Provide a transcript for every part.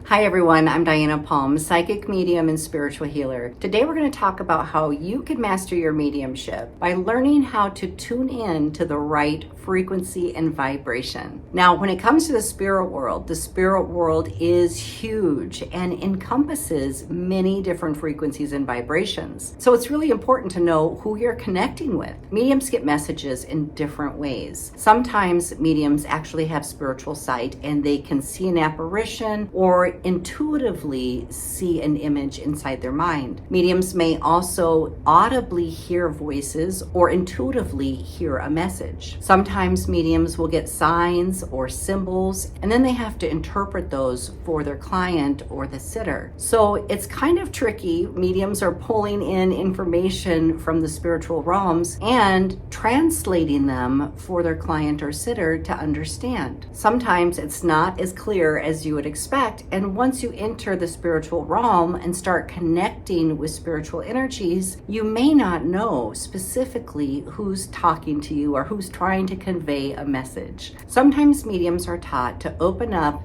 Hi everyone, I'm Diana Palm, psychic medium and spiritual healer. Today we're going to talk about how you can master your mediumship by learning how to tune in to the right frequency and vibration. Now, when it comes to the spirit world is huge and encompasses many different frequencies and vibrations. So it's really important to know who you're connecting with. Mediums get messages in different ways. Sometimes mediums actually have spiritual sight and they can see an apparition or intuitively see an image inside their mind. Mediums may also audibly hear voices or intuitively hear a message. Sometimes mediums will get signs or symbols, and then they have to interpret those for their client or the sitter. So it's kind of tricky. Mediums are pulling in information from the spiritual realms and translating them for their client or sitter to understand. Sometimes it's not as clear as you would expect, and once you enter the spiritual realm and start connecting with spiritual energies, you may not know specifically who's talking to you or who's trying to convey a message. Sometimes mediums are taught to open up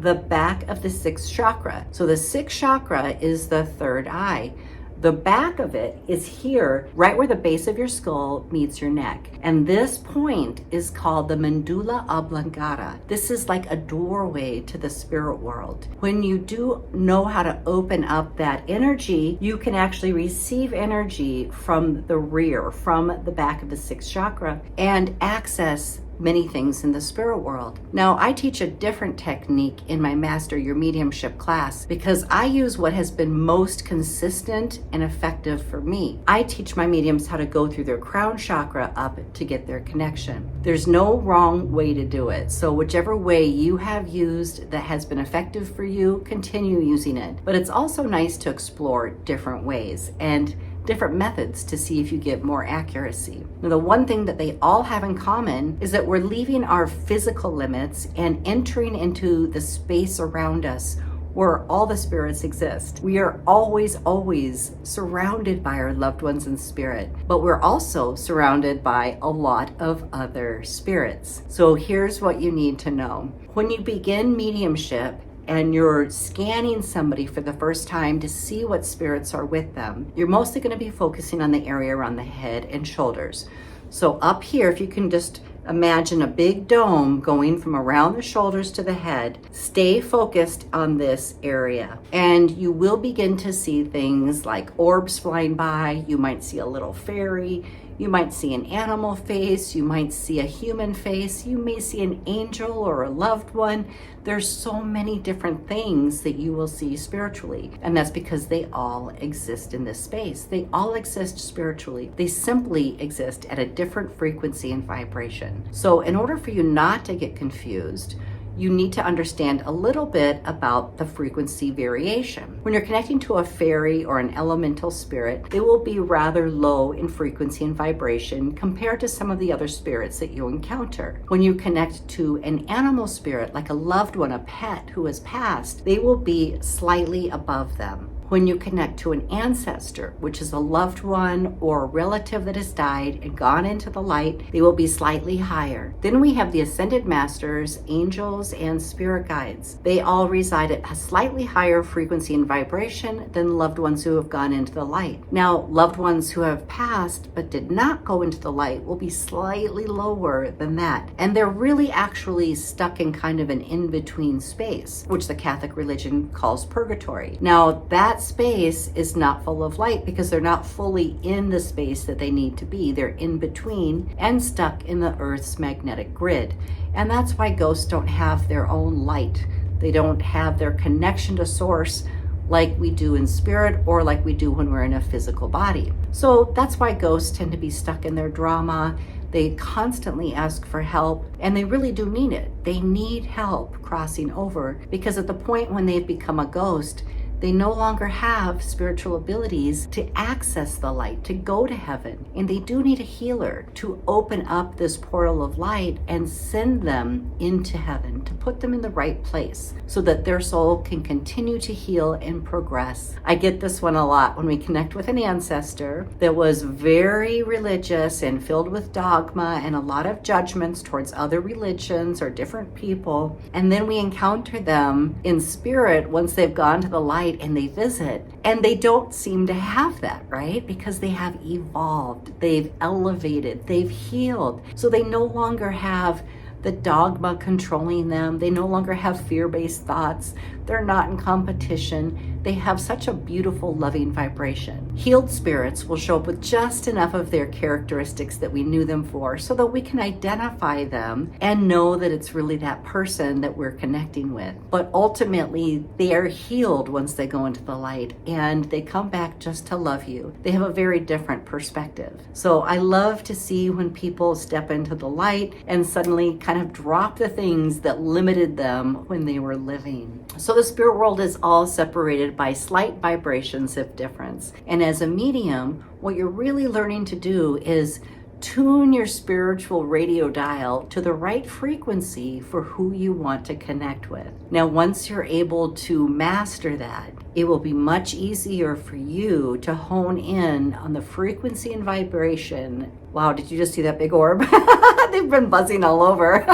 the back of the sixth chakra. So the sixth chakra is the third eye. The back of it is here, right where the base of your skull meets your neck. And this point is called the medulla oblongata. This is like a doorway to the spirit world. When you do know how to open up that energy, you can actually receive energy from the rear, from the back of the sixth chakra, and access many things in the spirit world. Now, I teach a different technique in my Master Your Mediumship class because I use what has been most consistent and effective for me. I teach my mediums how to go through their crown chakra up to get their connection. There's no wrong way to do it. So whichever way you have used that has been effective for you, continue using it. But it's also nice to explore different ways and different methods to see if you get more accuracy. Now, the one thing that they all have in common is that we're leaving our physical limits and entering into the space around us where all the spirits exist. We are always surrounded by our loved ones in spirit, but we're also surrounded by a lot of other spirits. So here's what you need to know. When you begin mediumship, and you're scanning somebody for the first time to see what spirits are with them, you're mostly going to be focusing on the area around the head and shoulders. So up here, if you can just imagine a big dome going from around the shoulders to the head, stay focused on this area. And you will begin to see things like orbs flying by. You might see a little fairy. You might see an animal face, you might see a human face, you may see an angel or a loved one. There's so many different things that you will see spiritually, and that's because they all exist in this space. They all exist spiritually. They simply exist at a different frequency and vibration. So in order for you not to get confused, you need to understand a little bit about the frequency variation. When you're connecting to a fairy or an elemental spirit, they will be rather low in frequency and vibration compared to some of the other spirits that you encounter. When you connect to an animal spirit, like a loved one, a pet who has passed, they will be slightly above them. When you connect to an ancestor, which is a loved one or a relative that has died and gone into the light, they will be slightly higher. Then we have the ascended masters, angels, and spirit guides. They all reside at a slightly higher frequency and vibration than loved ones who have gone into the light. Now, loved ones who have passed but did not go into the light will be slightly lower than that. And they're really actually stuck in kind of an in-between space, which the Catholic religion calls purgatory. Now, that space is not full of light because they're not fully in the space that they need to be. They're in between and stuck in the Earth's magnetic grid. And that's why ghosts don't have their own light. They don't have their connection to source like we do in spirit or like we do when we're in a physical body. So that's why ghosts tend to be stuck in their drama. They constantly ask for help, and they really do need it. They need help crossing over because at the point when they've become a ghost, they no longer have spiritual abilities to access the light, to go to heaven. And they do need a healer to open up this portal of light and send them into heaven, to put them in the right place so that their soul can continue to heal and progress. I get this one a lot when we connect with an ancestor that was very religious and filled with dogma and a lot of judgments towards other religions or different people. And then we encounter them in spirit once they've gone to the light and they visit. And they don't seem to have that, right? Because they have evolved, they've elevated, they've healed. So they no longer have the dogma controlling them. They no longer have fear-based thoughts. They're not in competition. They have such a beautiful, loving vibration. Healed spirits will show up with just enough of their characteristics that we knew them for so that we can identify them and know that it's really that person that we're connecting with. But ultimately, they are healed once they go into the light and they come back just to love you. They have a very different perspective. So I love to see when people step into the light and suddenly kind of drop the things that limited them when they were living. So the spirit world is all separated by slight vibrations of difference. And as a medium, what you're really learning to do is tune your spiritual radio dial to the right frequency for who you want to connect with. Now, once you're able to master that, it will be much easier for you to hone in on the frequency and vibration. Wow, did you just see that big orb? They've been buzzing all over.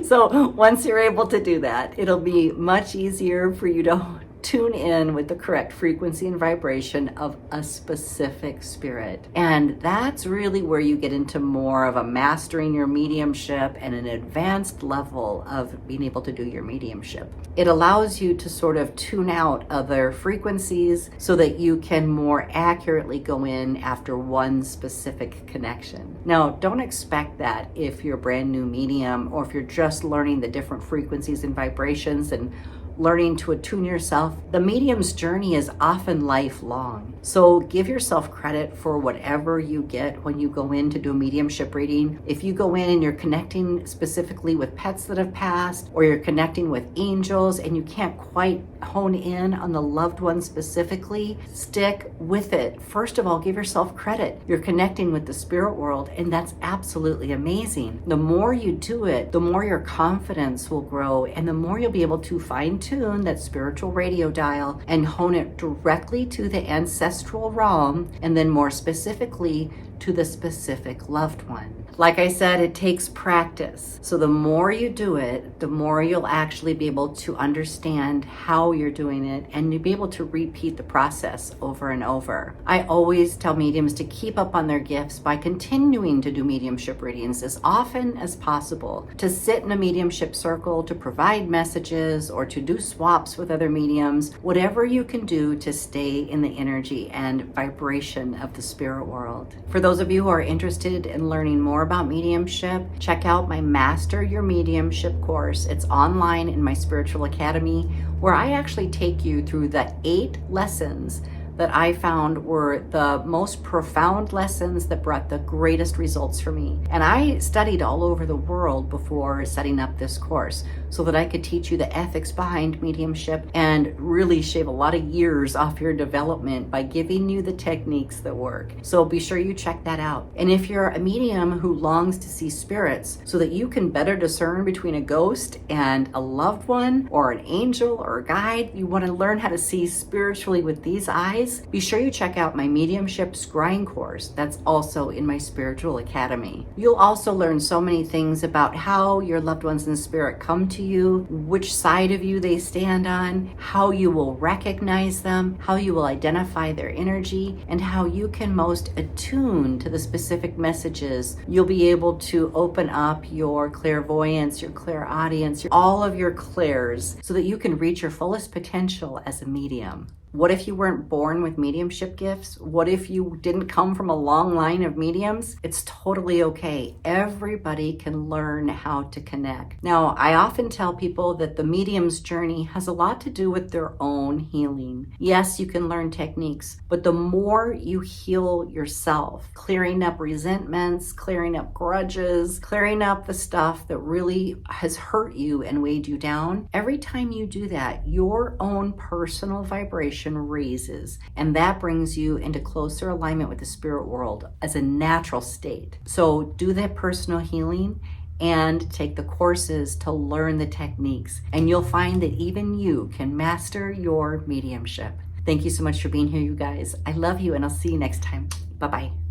So once you're able to do that, it'll be much easier for you to tune in with the correct frequency and vibration of a specific spirit. And that's really where you get into more of a mastering your mediumship and an advanced level of being able to do your mediumship. It allows you to sort of tune out other frequencies so that you can more accurately go in after one specific connection. Now, don't expect that if you're a brand new medium or if you're just learning the different frequencies and vibrations and learning to attune yourself. The medium's journey is often lifelong. So give yourself credit for whatever you get when you go in to do a mediumship reading. If you go in and you're connecting specifically with pets that have passed, or you're connecting with angels and you can't quite hone in on the loved one specifically, stick with it. First of all, give yourself credit. You're connecting with the spirit world, and that's absolutely amazing. The more you do it, the more your confidence will grow, and the more you'll be able to fine-tune that spiritual radio dial and hone it directly to the ancestral realm, and then more specifically to the specific loved one. Like I said, it takes practice. So the more you do it, the more you'll actually be able to understand how you're doing it, and you'll be able to repeat the process over and over. I always tell mediums to keep up on their gifts by continuing to do mediumship readings as often as possible, to sit in a mediumship circle, to provide messages, or to do swaps with other mediums, whatever you can do to stay in the energy and vibration of the spirit world. For those of you who are interested in learning more about mediumship, check out my Master Your Mediumship course. It's online in my Spiritual Academy, where I actually take you through the 8 lessons that I found were the most profound lessons that brought the greatest results for me. And I studied all over the world before setting up this course so that I could teach you the ethics behind mediumship and really shave a lot of years off your development by giving you the techniques that work. So be sure you check that out. And if you're a medium who longs to see spirits so that you can better discern between a ghost and a loved one or an angel or a guide, you want to learn how to see spiritually with these eyes, be sure you check out my Mediumship Scrying course. That's also in my Spiritual Academy. You'll also learn so many things about how your loved ones in spirit come to you, which side of you they stand on, how you will recognize them, how you will identify their energy, and how you can most attune to the specific messages. You'll be able to open up your clairvoyance, your clairaudience, all of your clairs, so that you can reach your fullest potential as a medium. What if you weren't born with mediumship gifts? What if you didn't come from a long line of mediums? It's totally okay. Everybody can learn how to connect. Now, I often tell people that the medium's journey has a lot to do with their own healing. Yes, you can learn techniques, but the more you heal yourself, clearing up resentments, clearing up grudges, clearing up the stuff that really has hurt you and weighed you down, every time you do that, your own personal vibration raises, and that brings you into closer alignment with the spirit world as a natural state. So do that personal healing and take the courses to learn the techniques, and you'll find that even you can master your mediumship. Thank you so much for being here, you guys. I love you, and I'll see you next time. Bye-bye.